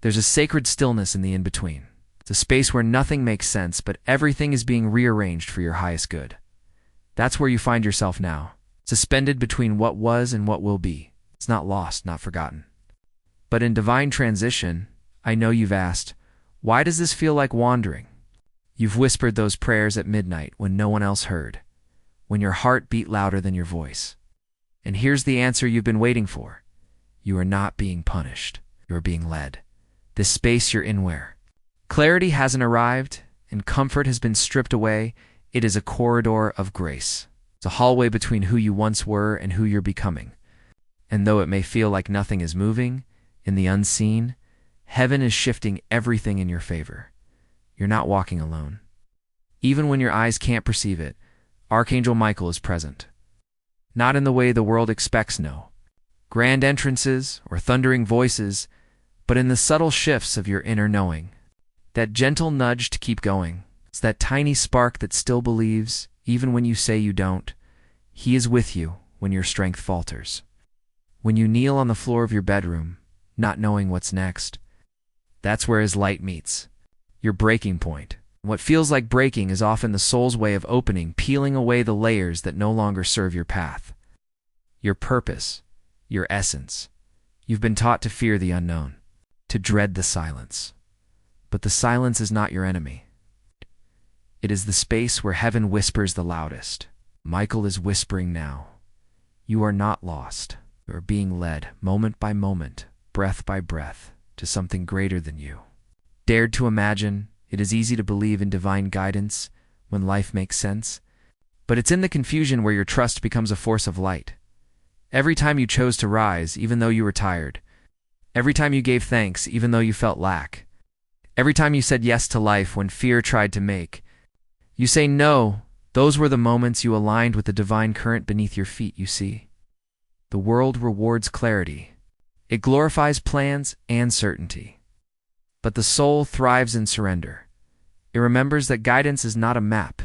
There's a sacred stillness in the in-between. It's a space where nothing makes sense, but everything is being rearranged for your highest good. That's where you find yourself now, suspended between what was and what will be. It's not lost, not forgotten. But in divine transition, I know you've asked, why does this feel like wandering? You've whispered those prayers at midnight when no one else heard, when your heart beat louder than your voice. And here's the answer you've been waiting for. You are not being punished. You are being led. This space you're in where clarity hasn't arrived and comfort has been stripped away, it is a corridor of grace. It's a hallway between who you once were and who you're becoming. And though it may feel like nothing is moving, in the unseen, heaven is shifting everything in your favor. You're not walking alone. Even when your eyes can't perceive it, Archangel Michael is present. Not in the way the world expects, no. Grand entrances or thundering voices, but in the subtle shifts of your inner knowing. That gentle nudge to keep going. It's that tiny spark that still believes, even when you say you don't. He is with you when your strength falters. When you kneel on the floor of your bedroom, not knowing what's next, that's where his light meets. Your breaking point. What feels like breaking is often the soul's way of opening, peeling away the layers that no longer serve your path. Your purpose, your essence. You've been taught to fear the unknown, to dread the silence. But the silence is not your enemy. It is the space where heaven whispers the loudest. Michael is whispering now. You are not lost. You are being led, moment by moment, breath by breath, to something greater than you. Dared to imagine, it is easy to believe in divine guidance when life makes sense, but it's in the confusion where your trust becomes a force of light. Every time you chose to rise, even though you were tired. Every time you gave thanks, even though you felt lack. Every time you said yes to life when fear tried to make. You say no, those were the moments you aligned with the divine current beneath your feet, you see. The world rewards clarity. It glorifies plans and certainty. But the soul thrives in surrender. It remembers that guidance is not a map,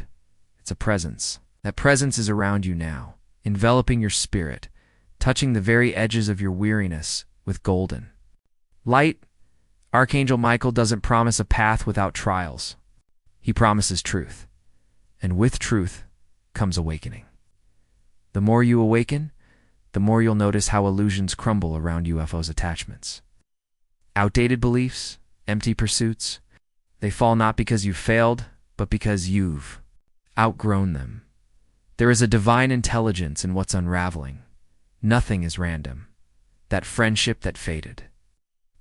it's a presence. That presence is around you now, enveloping your spirit, touching the very edges of your weariness with golden light. Archangel Michael doesn't promise a path without trials. He promises truth. And with truth comes awakening. The more you awaken, the more you'll notice how illusions crumble around UFO's attachments. Outdated beliefs, empty pursuits, they fall not because you've failed, but because you've outgrown them. There is a divine intelligence in what's unraveling. Nothing is random. That friendship that faded,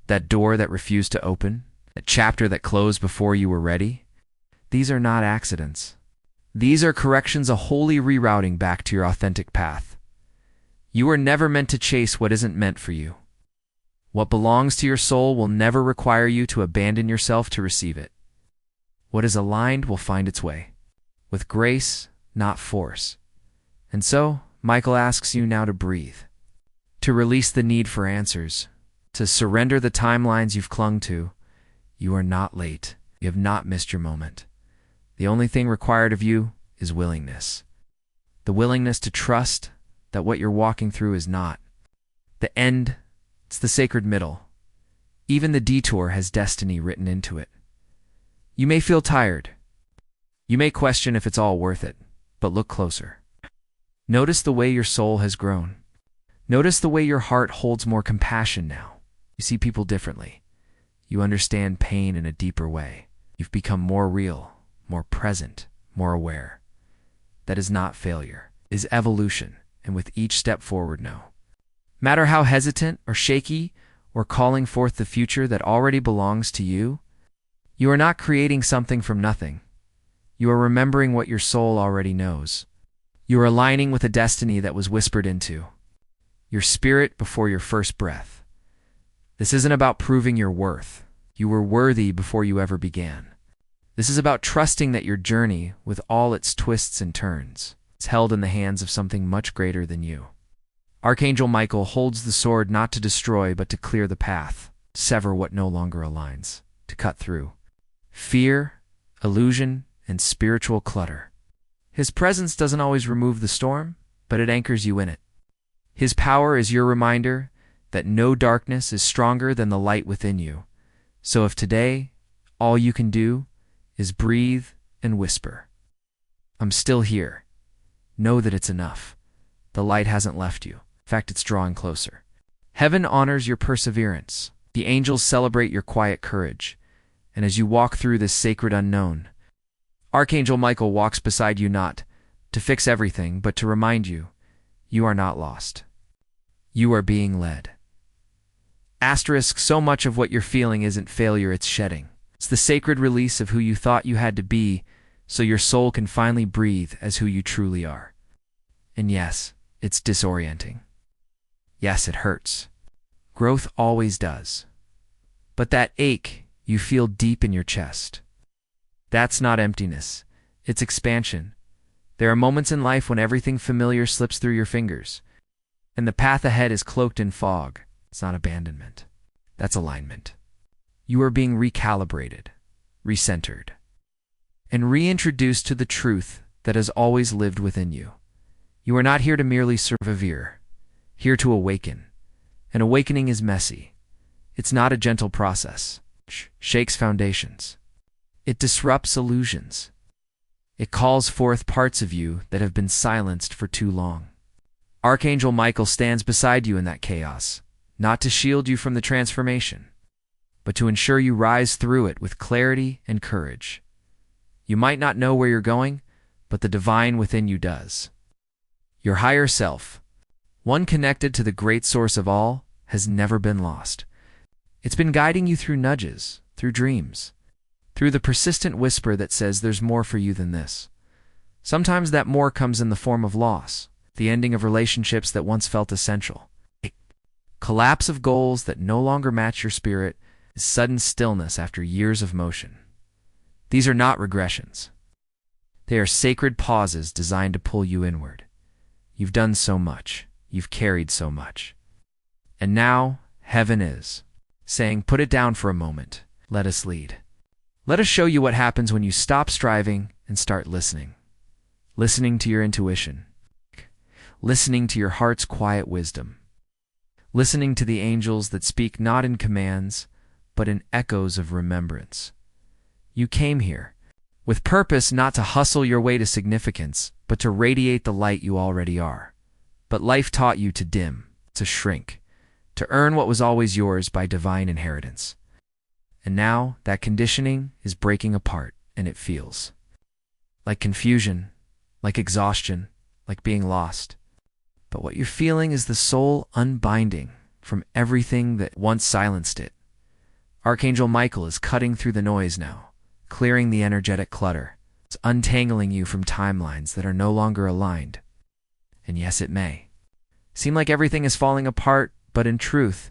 that door that refused to open, that chapter that closed before you were ready, these are not accidents. These are corrections, a holy rerouting back to your authentic path. You were never meant to chase what isn't meant for you. What belongs to your soul will never require you to abandon yourself to receive it. What is aligned will find its way, with grace, not force. And so, Michael asks you now to breathe, to release the need for answers, to surrender the timelines you've clung to. You are not late. You have not missed your moment. The only thing required of you is willingness. The willingness to trust that what you're walking through is not the end, it's the sacred middle. Even the detour has destiny written into it. You may feel tired. You may question if it's all worth it, but look closer. Notice the way your soul has grown. Notice the way your heart holds more compassion now. You see people differently. You understand pain in a deeper way. You've become more real, more present, more aware. That is not failure, it is evolution, and with each step forward, no matter how hesitant or shaky or calling forth the future that already belongs to you, you are not creating something from nothing. You are remembering what your soul already knows. You are aligning with a destiny that was whispered into your spirit before your first breath. This isn't about proving your worth. You were worthy before you ever began. This is about trusting that your journey, with all its twists and turns, is held in the hands of something much greater than you. Archangel Michael holds the sword not to destroy but to clear the path, to sever what no longer aligns, to cut through fear, illusion, and spiritual clutter. His presence doesn't always remove the storm, but it anchors you in it. His power is your reminder that no darkness is stronger than the light within you, So if today all you can do is breathe and whisper, "I'm still here," know that it's enough. The light hasn't left you. In fact, it's drawing closer. Heaven honors your perseverance. The angels celebrate your quiet courage. And as you walk through this sacred unknown, Archangel Michael walks beside you not to fix everything, but to remind you, you are not lost. You are being led. Asterisk, so much of what you're feeling isn't failure, it's shedding. It's the sacred release of who you thought you had to be, so your soul can finally breathe as who you truly are. And yes, it's disorienting. Yes, it hurts. Growth always does. But that ache you feel deep in your chest, that's not emptiness, it's expansion. There are moments in life when everything familiar slips through your fingers, and the path ahead is cloaked in fog. It's not abandonment. That's alignment. You are being recalibrated, recentered, and reintroduced to the truth that has always lived within you. You are not here to merely persevere, here to awaken. And awakening is messy. It's not a gentle process. It shakes foundations. It disrupts illusions. It calls forth parts of you that have been silenced for too long. Archangel Michael stands beside you in that chaos, not to shield you from the transformation, but to ensure you rise through it with clarity and courage. You might not know where you're going, but the divine within you does. Your higher self, one connected to the great source of all, has never been lost. It's been guiding you through nudges, through dreams, through the persistent whisper that says there's more for you than this. Sometimes that more comes in the form of loss, the ending of relationships that once felt essential, a collapse of goals that no longer match your spirit, sudden stillness after years of motion. These are not regressions. They are sacred pauses designed to pull you inward. You've done so much. You've carried so much. And now, heaven is saying, put it down for a moment. Let us lead. Let us show you what happens when you stop striving and start listening. Listening to your intuition. Listening to your heart's quiet wisdom. Listening to the angels that speak not in commands, but in echoes of remembrance. You came here with purpose, not to hustle your way to significance, but to radiate the light you already are. But life taught you to dim, to shrink, to earn what was always yours by divine inheritance. And now that conditioning is breaking apart, and it feels like confusion, like exhaustion, like being lost. But what you're feeling is the soul unbinding from everything that once silenced it. Archangel Michael is cutting through the noise now, clearing the energetic clutter. It's untangling you from timelines that are no longer aligned. And yes, it may seem like everything is falling apart, but in truth,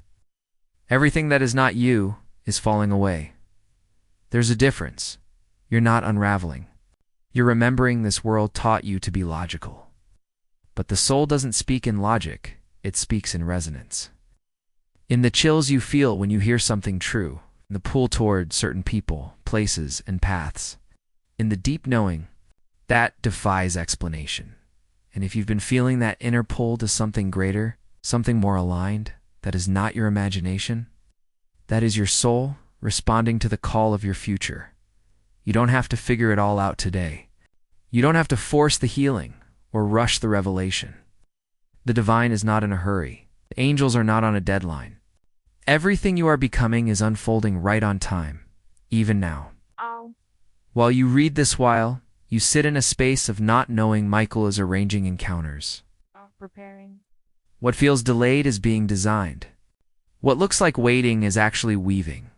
everything that is not you is falling away. There's a difference. You're not unraveling. You're remembering this world taught you to be logical. But the soul doesn't speak in logic, it speaks in resonance. In the chills you feel when you hear something true, in the pull toward certain people, places, and paths, in the deep knowing, that defies explanation. And if you've been feeling that inner pull to something greater, something more aligned, that is not your imagination, that is your soul responding to the call of your future. You don't have to figure it all out today. You don't have to force the healing or rush the revelation. The divine is not in a hurry. The angels are not on a deadline. Everything you are becoming is unfolding right on time, even now. While you read this, while you sit in a space of not knowing, Michael is arranging encounters. Preparing. What feels delayed is being designed. What looks like waiting is actually weaving.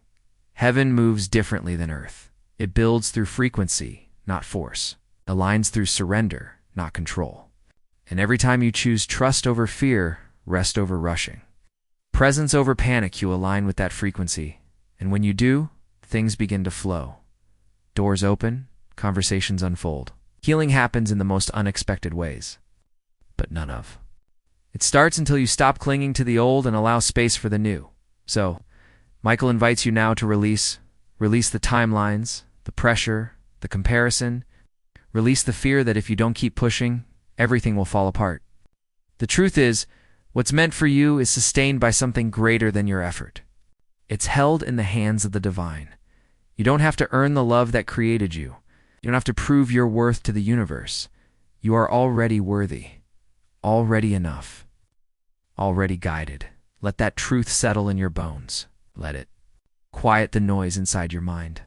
Heaven moves differently than earth. It builds through frequency, not force. Aligns through surrender, not control. And every time you choose trust over fear, rest over rushing, presence over panic, you align with that frequency. And when you do, things begin to flow. Doors open, conversations unfold. Healing happens in the most unexpected ways. But none of it starts until you stop clinging to the old and allow space for the new. So, Michael invites you now to release the timelines, the pressure, the comparison. Release the fear that if you don't keep pushing, everything will fall apart. The truth is, what's meant for you is sustained by something greater than your effort. It's held in the hands of the divine. You don't have to earn the love that created you. You don't have to prove your worth to the universe. You are already worthy, already enough, already guided. Let that truth settle in your bones. Let it quiet the noise inside your mind.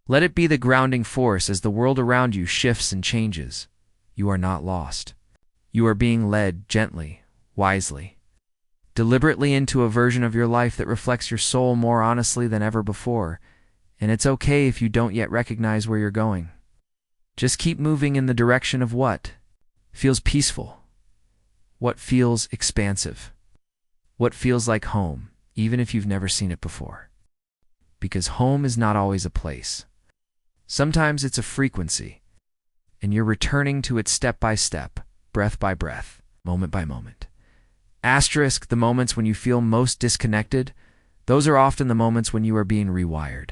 Let it be the grounding force as the world around you shifts and changes. You are not lost. You are being led gently, wisely, deliberately into a version of your life that reflects your soul more honestly than ever before. And it's okay if you don't yet recognize where you're going. Just keep moving in the direction of what feels peaceful, what feels expansive, what feels like home, even if you've never seen it before. Because home is not always a place. Sometimes it's a frequency, and you're returning to it step by step, breath by breath, moment by moment. Asterisk, the moments when you feel most disconnected, those are often the moments when you are being rewired.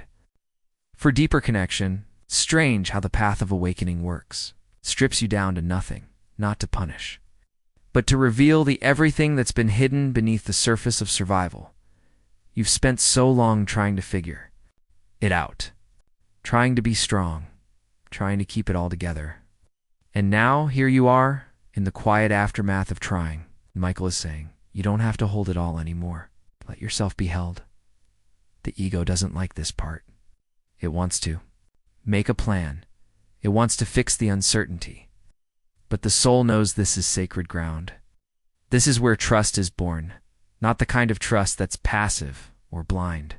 For deeper connection, it's strange how the path of awakening works. It strips you down to nothing, not to punish, but to reveal the everything that's been hidden beneath the surface of survival. You've spent so long trying to figure it out, trying to be strong, trying to keep it all together. And now, here you are, in the quiet aftermath of trying. Michael is saying, you don't have to hold it all anymore. Let yourself be held. The ego doesn't like this part. It wants to make a plan. It wants to fix the uncertainty. But the soul knows this is sacred ground. This is where trust is born, not the kind of trust that's passive or blind,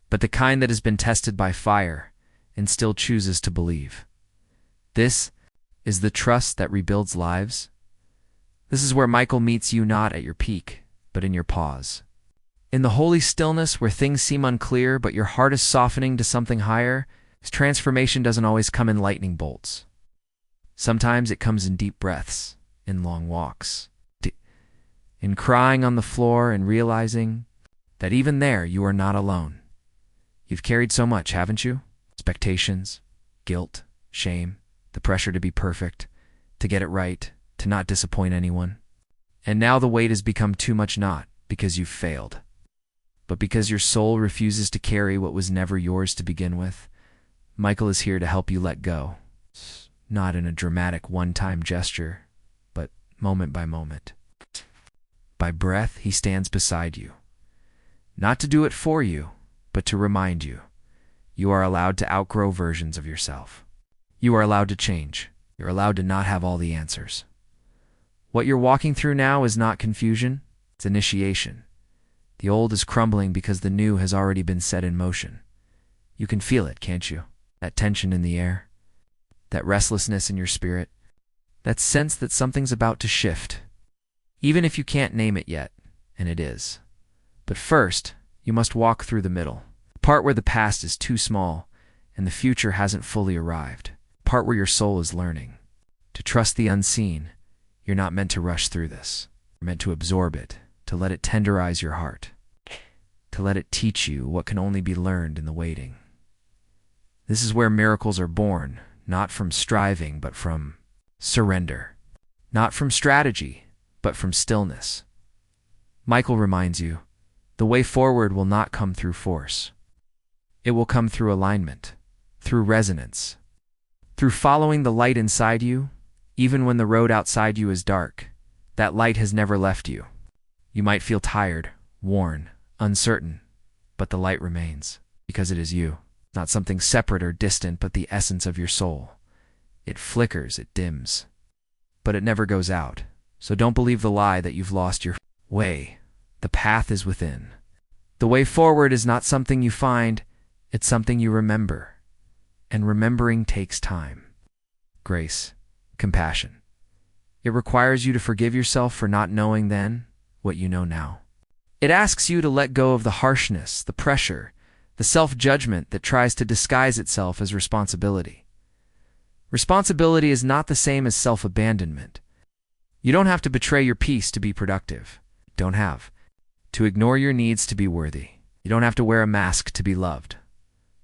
but the kind that has been tested by fire and still chooses to believe. This is the trust that rebuilds lives. This is where Michael meets you not at your peak, but in your pause. In the holy stillness where things seem unclear, but your heart is softening to something higher, his transformation doesn't always come in lightning bolts. Sometimes it comes in deep breaths, in long walks, in crying on the floor and realizing that even there you are not alone. You've carried so much, haven't you? Expectations, guilt, shame, the pressure to be perfect, to get it right, to not disappoint anyone. And now the weight has become too much, not because you've failed, but because your soul refuses to carry what was never yours to begin with. Michael is here to help you let go, not in a dramatic one-time gesture, but moment by moment. By breath, he stands beside you, not to do it for you, but to remind you. You are allowed to outgrow versions of yourself. You are allowed to change. You're allowed to not have all the answers. What you're walking through now is not confusion, it's initiation. The old is crumbling because the new has already been set in motion. You can feel it, can't you? That tension in the air, that restlessness in your spirit, that sense that something's about to shift. Even if you can't name it yet, and it is. But first, you must walk through the middle. The part where the past is too small and the future hasn't fully arrived. The part where your soul is learning. To trust the unseen. You're not meant to rush through this. You're meant to absorb it, to let it tenderize your heart, to let it teach you what can only be learned in the waiting. This is where miracles are born, not from striving, but from surrender. Not from strategy, but from stillness. Michael reminds you, the way forward will not come through force. It will come through alignment, through resonance, through following the light inside you, even when the road outside you is dark. That light has never left you. You might feel tired, worn, uncertain, but the light remains, because it is you, not something separate or distant, but the essence of your soul. It flickers, it dims, but it never goes out. So don't believe the lie that you've lost your way. The path is within. The way forward is not something you find, it's something you remember. And remembering takes time. Grace, compassion. It requires you to forgive yourself for not knowing then what you know now. It asks you to let go of the harshness, the pressure, the self-judgment that tries to disguise itself as responsibility. Responsibility is not the same as self-abandonment. You don't have to betray your peace to be productive. Don't have to ignore your needs to be worthy. You don't have to wear a mask to be loved.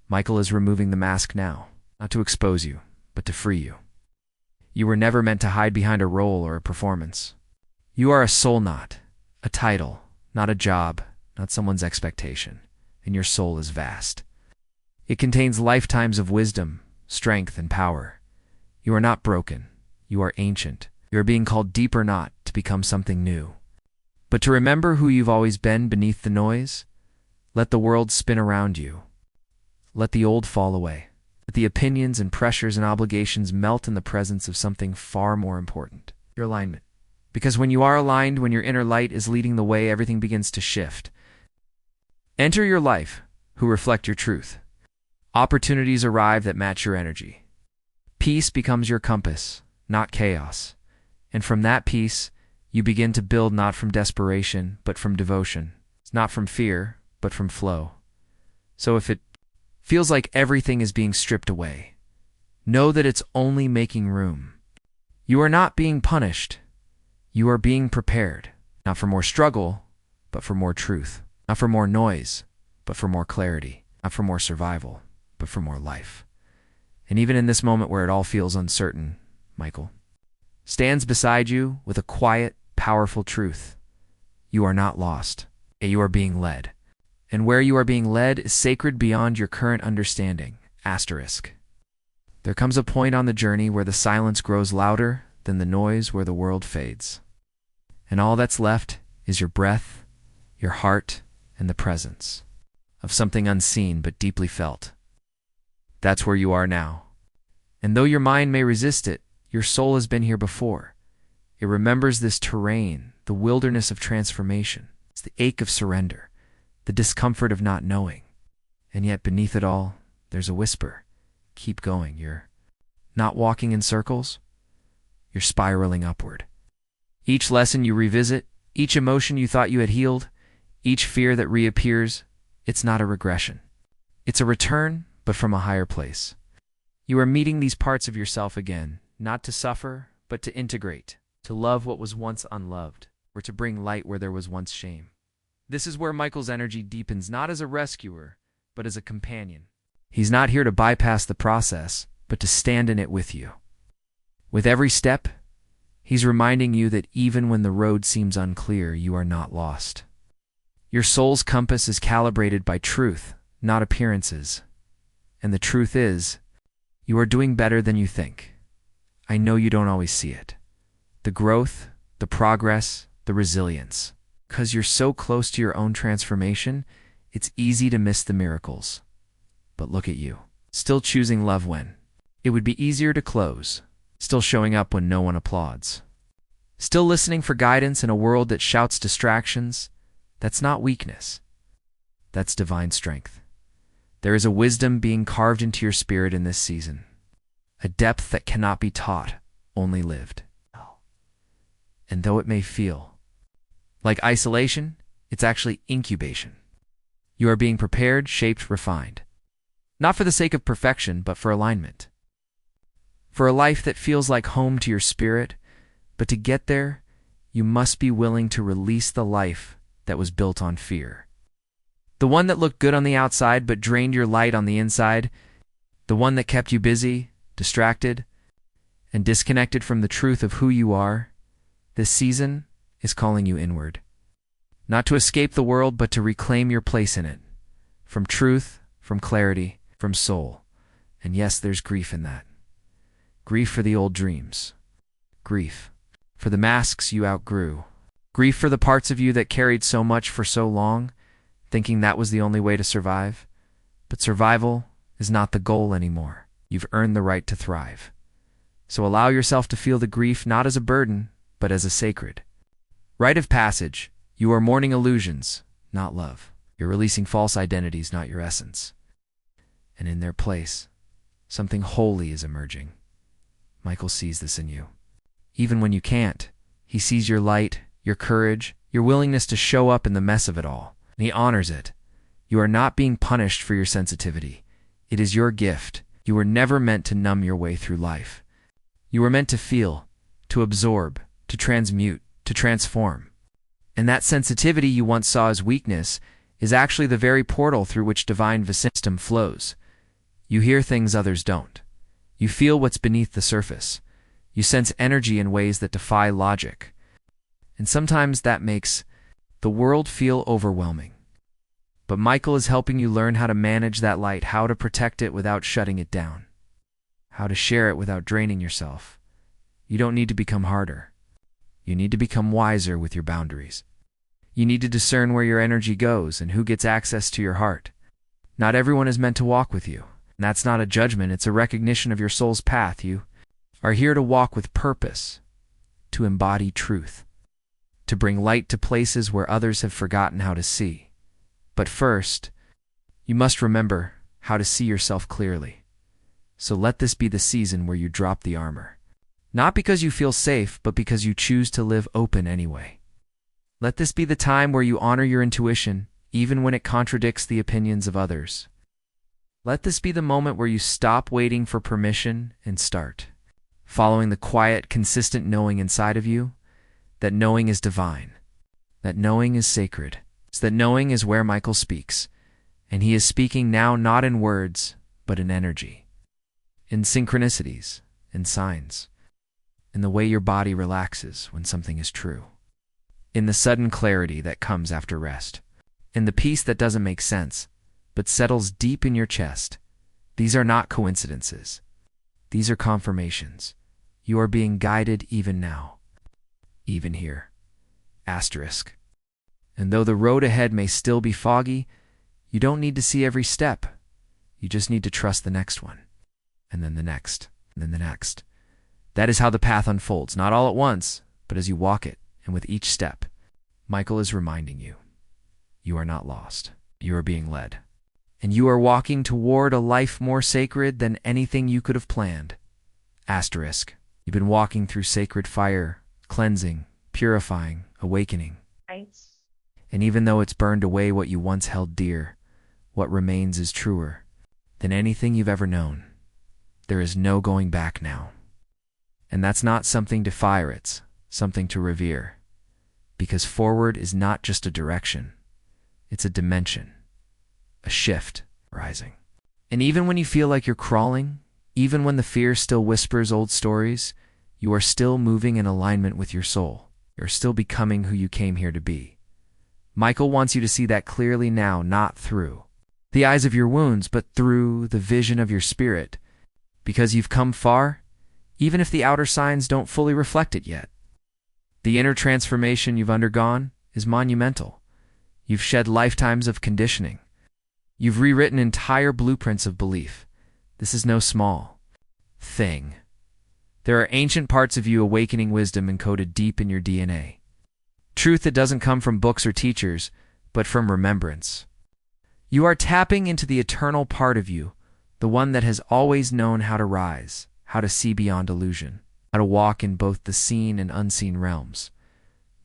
Michael is removing the mask now, not to expose you, but to free you. You were never meant to hide behind a role or a performance. You are a soul, not a title, not a job, not someone's expectation. and your soul is vast. It contains lifetimes of wisdom, strength, and power. You are not broken. You are ancient. You are being called deeper, not to become something new, but to remember who you've always been beneath the noise. Let the world spin around you. Let the old fall away. Let the opinions and pressures and obligations melt in the presence of something far more important, your alignment. Because when you are aligned, when your inner light is leading the way, everything begins to shift. Enter your life, who reflect your truth. Opportunities arrive that match your energy. Peace becomes your compass, not chaos. And from that peace, you begin to build not from desperation, but from devotion. It's not from fear, but from flow. So if it feels like everything is being stripped away, know that it's only making room. You are not being punished. You are being prepared, not for more struggle, but for more truth. Not for more noise, but for more clarity. Not for more survival, but for more life. And even in this moment where it all feels uncertain, Michael stands beside you with a quiet, powerful truth. You are not lost. You are being led. And where you are being led is sacred beyond your current understanding. Asterisk. There comes a point on the journey where the silence grows louder than the noise, where the world fades. And all that's left is your breath, your heart, and the presence of something unseen but deeply felt. That's where you are now. And though your mind may resist it, your soul has been here before. It remembers this terrain, the wilderness of transformation. It's the ache of surrender, the discomfort of not knowing. And yet beneath it all, there's a whisper. Keep going. You're not walking in circles. You're spiraling upward. Each lesson you revisit, each emotion you thought you had healed, each fear that reappears, it's not a regression. It's a return, but from a higher place. You are meeting these parts of yourself again, not to suffer, but to integrate, to love what was once unloved, or to bring light where there was once shame. This is where Michael's energy deepens, not as a rescuer, but as a companion. He's not here to bypass the process, but to stand in it with you. With every step, he's reminding you that even when the road seems unclear, you are not lost. Your soul's compass is calibrated by truth, not appearances. And the truth is, you are doing better than you think. I know you don't always see it. The growth, the progress, the resilience. Because you're so close to your own transformation, it's easy to miss the miracles. But look at you, still choosing love when it would be easier to close, still showing up when no one applauds, still listening for guidance in a world that shouts distractions. That's not weakness. That's divine strength. There is a wisdom being carved into your spirit in this season, a depth that cannot be taught, only lived. And though it may feel like isolation, it's actually incubation. You are being prepared, shaped, refined. Not for the sake of perfection, but for alignment. For a life that feels like home to your spirit, but to get there, you must be willing to release the life that was built on fear. The one that looked good on the outside but drained your light on the inside. The one that kept you busy, distracted, and disconnected from the truth of who you are. This season is calling you inward. Not to escape the world, but to reclaim your place in it. From truth, from clarity, from soul. And yes, there's grief in that. Grief for the old dreams. Grief for the masks you outgrew. Grief for the parts of you that carried so much for so long, thinking that was the only way to survive. But survival is not the goal anymore. You've earned the right to thrive. So allow yourself to feel the grief not as a burden, but as a sacred rite of passage. You are mourning illusions, not love. You're releasing false identities, not your essence. And in their place, something holy is emerging. Michael sees this in you. Even when you can't, he sees your light, your courage, your willingness to show up in the mess of it all. And he honors it. You are not being punished for your sensitivity. It is your gift. You were never meant to numb your way through life. You were meant to feel, to absorb, to transmute, to transform. And that sensitivity you once saw as weakness is actually the very portal through which divine wisdom flows. You hear things others don't. You feel what's beneath the surface. You sense energy in ways that defy logic. And sometimes that makes the world feel overwhelming. But Michael is helping you learn how to manage that light, how to protect it without shutting it down, how to share it without draining yourself. You don't need to become harder. You need to become wiser with your boundaries. You need to discern where your energy goes and who gets access to your heart. Not everyone is meant to walk with you. And that's not a judgment, it's a recognition of your soul's path. You are here to walk with purpose, to embody truth, to bring light to places where others have forgotten how to see. But first, you must remember how to see yourself clearly. So let this be the season where you drop the armor. Not because you feel safe, but because you choose to live open anyway. Let this be the time where you honor your intuition, even when it contradicts the opinions of others. Let this be the moment where you stop waiting for permission and start following the quiet, consistent knowing inside of you, that knowing is divine, that knowing is sacred. So that knowing is where Michael speaks, and he is speaking now not in words, but in energy, in synchronicities, in signs, in the way your body relaxes when something is true, in the sudden clarity that comes after rest, in the peace that doesn't make sense, but settles deep in your chest. These are not coincidences. These are confirmations. You are being guided even now, even here. Asterisk. And though the road ahead may still be foggy, you don't need to see every step. You just need to trust the next one, and then the next, and then the next. That is how the path unfolds, not all at once, but as you walk it, and with each step. Michael is reminding you, you are not lost. You are being led. And you are walking toward a life more sacred than anything you could have planned. Asterisk. You've been walking through sacred fire, cleansing, purifying, awakening. Right. And even though it's burned away what you once held dear, what remains is truer than anything you've ever known. There is no going back now. And that's not something to fire, it's something to revere. Because forward is not just a direction, it's a dimension, a shift rising. And even when you feel like you're crawling, even when the fear still whispers old stories, you are still moving in alignment with your soul. You're still becoming who you came here to be. Michael wants you to see that clearly now, not through the eyes of your wounds, but through the vision of your spirit. Because you've come far, even if the outer signs don't fully reflect it yet. The inner transformation you've undergone is monumental. You've shed lifetimes of conditioning. You've rewritten entire blueprints of belief. This is no small thing. There are ancient parts of you awakening wisdom encoded deep in your DNA. Truth that doesn't come from books or teachers, but from remembrance. You are tapping into the eternal part of you, the one that has always known how to rise, how to see beyond illusion, how to walk in both the seen and unseen realms.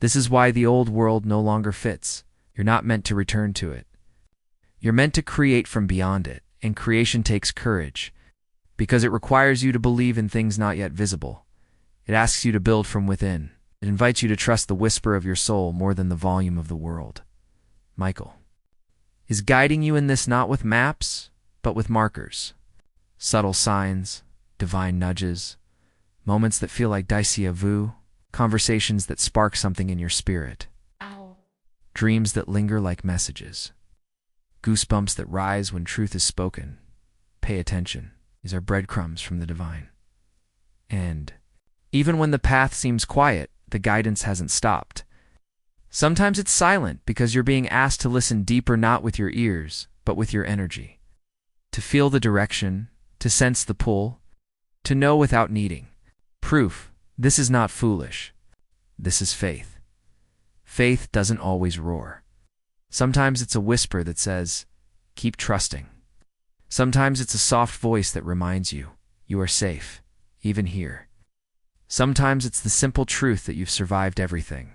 This is why the old world no longer fits. You're not meant to return to it. You're meant to create from beyond it, and creation takes courage, because it requires you to believe in things not yet visible. It asks you to build from within. It invites you to trust the whisper of your soul more than the volume of the world. Michael is guiding you in this not with maps, but with markers. Subtle signs, divine nudges, moments that feel like déjà vu, conversations that spark something in your spirit. Ow. Dreams that linger like messages. Goosebumps that rise when truth is spoken. Pay attention. These are breadcrumbs from the divine. And even when the path seems quiet, the guidance hasn't stopped. Sometimes it's silent because you're being asked to listen deeper, not with your ears, but with your energy. To feel the direction, to sense the pull, to know without needing. Proof, this is not foolish. This is faith. Faith doesn't always roar. Sometimes it's a whisper that says, keep trusting. Sometimes it's a soft voice that reminds you, you are safe, even here. Sometimes it's the simple truth that you've survived everything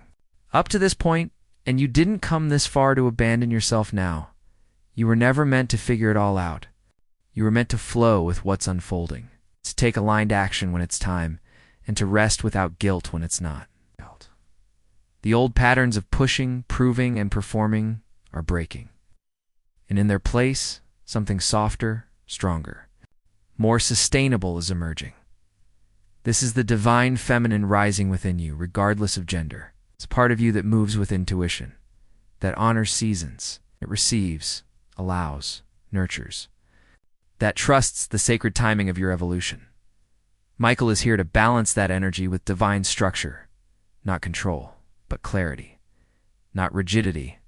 up to this point, and you didn't come this far to abandon yourself now. You were never meant to figure it all out. You were meant to flow with what's unfolding, to take aligned action when it's time, and to rest without guilt when it's not. The old patterns of pushing, proving, and performing are breaking. And in their place, something softer, stronger, more sustainable is emerging. This is the divine feminine rising within you, regardless of gender. It's a part of you that moves with intuition, that honors seasons, It receives, allows, nurtures. That trusts the sacred timing of your evolution. Michael is here to balance that energy with divine structure, not control, but clarity, not rigidity,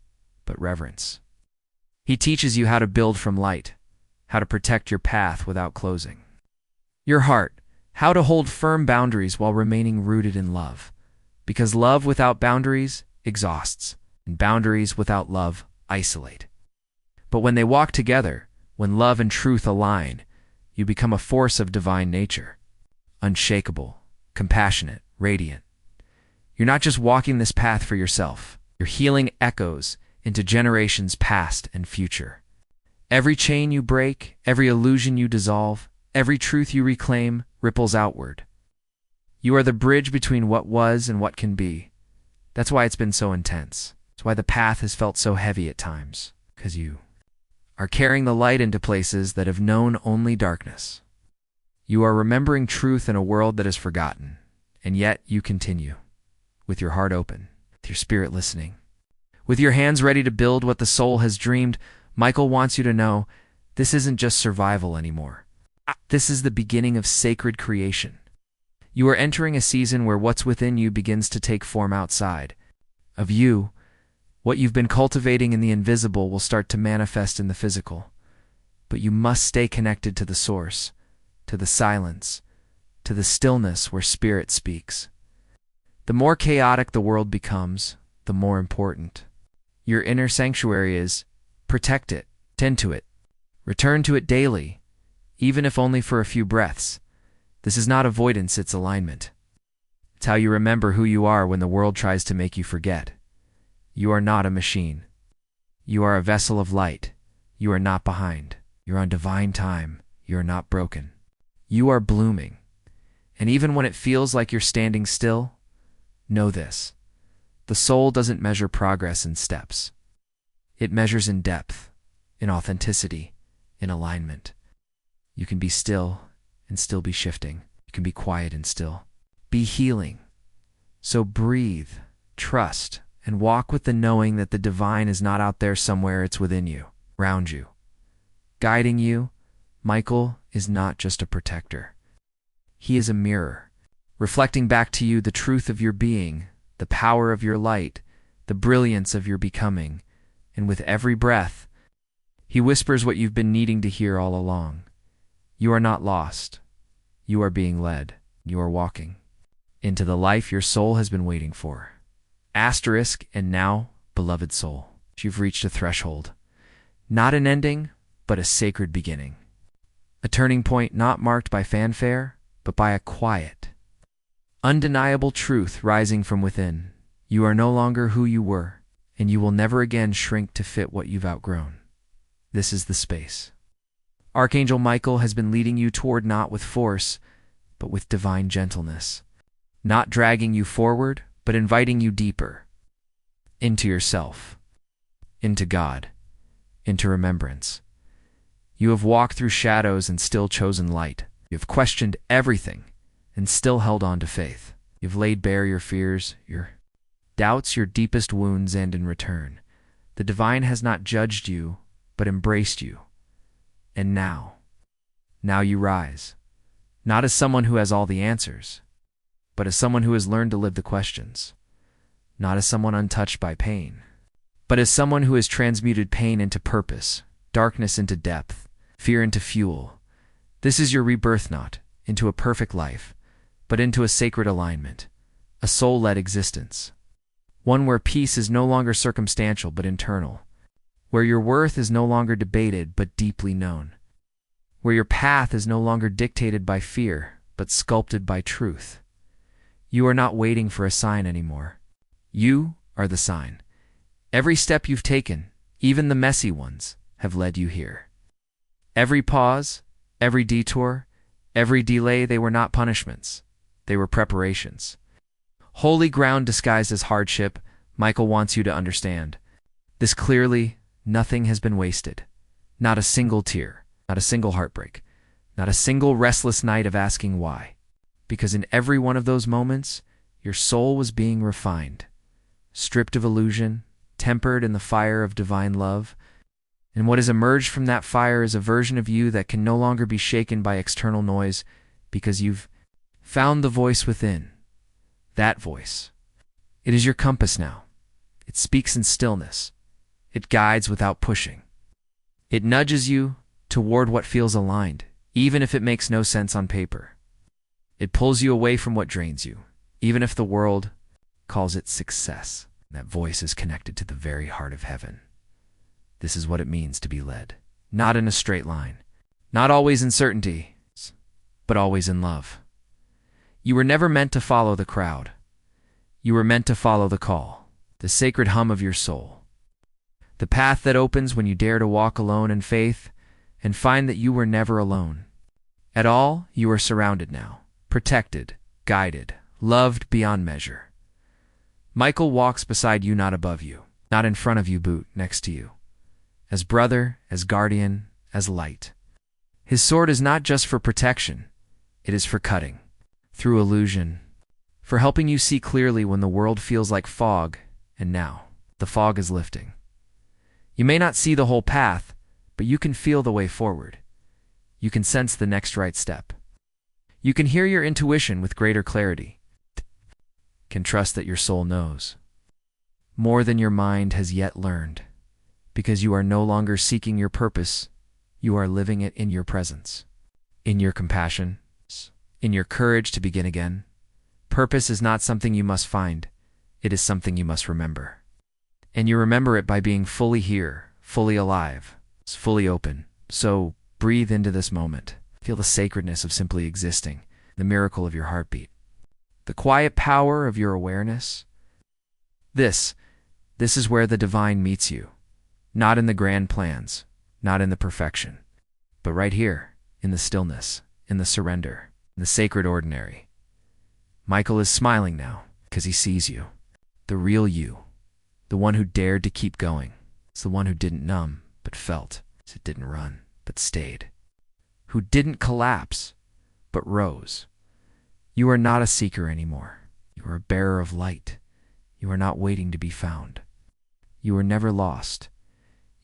but reverence. He teaches you how to build from light, how to protect your path without closing your heart, how to hold firm boundaries while remaining rooted in love. Because love without boundaries exhausts, and boundaries without love isolate. But when they walk together, when love and truth align, you become a force of divine nature, unshakable, compassionate, radiant. You're not just walking this path for yourself. You're healing echoes into generations past and future. Every chain you break, every illusion you dissolve, every truth you reclaim ripples outward. You are the bridge between what was and what can be. That's why it's been so intense. It's why the path has felt so heavy at times. Because you are carrying the light into places that have known only darkness. You are remembering truth in a world that is forgotten, and yet you continue, with your heart open, with your spirit listening. With your hands ready to build what the soul has dreamed, Michael wants you to know this isn't just survival anymore. This is the beginning of sacred creation. You are entering a season where what's within you begins to take form outside of you. What you've been cultivating in the invisible will start to manifest in the physical. But you must stay connected to the source, to the silence, to the stillness where spirit speaks. The more chaotic the world becomes, the more important. Your inner sanctuary is, protect it, tend to it, return to it daily, even if only for a few breaths. This is not avoidance, it's alignment. It's how you remember who you are when the world tries to make you forget. You are not a machine. You are a vessel of light. You are not behind. You're on divine time. You are not broken. You are blooming. And even when it feels like you're standing still, know this. The soul doesn't measure progress in steps. It measures in depth, in authenticity, in alignment. You can be still and still be shifting. You can be quiet and still be healing. So breathe, trust, and walk with the knowing that the divine is not out there somewhere, it's within you, around you. Guiding you, Michael is not just a protector. He is a mirror, reflecting back to you the truth of your being, the power of your light, the brilliance of your becoming, and with every breath, he whispers what you've been needing to hear all along. You are not lost. You are being led. You are walking into the life your soul has been waiting for. Asterisk, and now, beloved soul, you've reached a threshold. Not an ending, but a sacred beginning. A turning point not marked by fanfare, but by a quiet, undeniable truth rising from within. You are no longer who you were, and you will never again shrink to fit what you've outgrown. This is the space. Archangel Michael has been leading you toward not with force, but with divine gentleness. Not dragging you forward, but inviting you deeper. Into yourself. Into God. Into remembrance. You have walked through shadows and still chosen light. You have questioned everything and still held on to faith. You've laid bare your fears, your doubts, your deepest wounds, and in return, the divine has not judged you, but embraced you. And now you rise, not as someone who has all the answers, but as someone who has learned to live the questions, not as someone untouched by pain, but as someone who has transmuted pain into purpose, darkness into depth, fear into fuel. This is your rebirth, not into a perfect life, but into a sacred alignment, a soul-led existence, one where peace is no longer circumstantial but internal, where your worth is no longer debated but deeply known, where your path is no longer dictated by fear but sculpted by truth. You are not waiting for a sign anymore. You are the sign. Every step you've taken, even the messy ones, have led you here. Every pause, every detour, every delay, they were not punishments. They were preparations. Holy ground disguised as hardship, Michael wants you to understand. This clearly, nothing has been wasted. Not a single tear, not a single heartbreak, not a single restless night of asking why. Because in every one of those moments, your soul was being refined, stripped of illusion, tempered in the fire of divine love, And what has emerged from that fire is a version of you that can no longer be shaken by external noise because you've found the voice within. That voice. It is your compass now. It speaks in stillness. It guides without pushing. It nudges you toward what feels aligned, even if it makes no sense on paper. It pulls you away from what drains you, even if the world calls it success. That voice is connected to the very heart of heaven. This is what it means to be led, not in a straight line, not always in certainty, but always in love. You were never meant to follow the crowd. You were meant to follow the call, the sacred hum of your soul. The path that opens when you dare to walk alone in faith and find that you were never alone. At all, you are surrounded now, protected, guided, loved beyond measure. Michael walks beside you, not above you, not in front of you, but next to you. As brother, as guardian, as light. His sword is not just for protection, it is for cutting, through illusion, for helping you see clearly when the world feels like fog, and now, the fog is lifting. You may not see the whole path, but you can feel the way forward. You can sense the next right step. You can hear your intuition with greater clarity. Can trust that your soul knows more than your mind has yet learned, because you are no longer seeking your purpose, you are living it in your presence, in your compassion, in your courage to begin again. Purpose is not something you must find, it is something you must remember. And you remember it by being fully here, fully alive, fully open. So breathe into this moment. Feel the sacredness of simply existing, the miracle of your heartbeat, the quiet power of your awareness. This is where the divine meets you, not in the grand plans, not in the perfection, but right here, in the stillness, in the surrender, in the sacred ordinary. Michael is smiling now because he sees you, the real you, the one who dared to keep going. It's the one who didn't numb, but felt. It didn't run, but stayed. Who didn't collapse, but rose. You are not a seeker anymore. You are a bearer of light. You are not waiting to be found. You were never lost.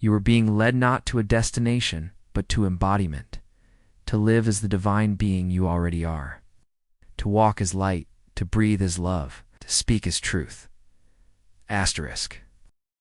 You are being led not to a destination, but to embodiment, to live as the divine being you already are, to walk as light, to breathe as love, to speak as truth. Asterisk.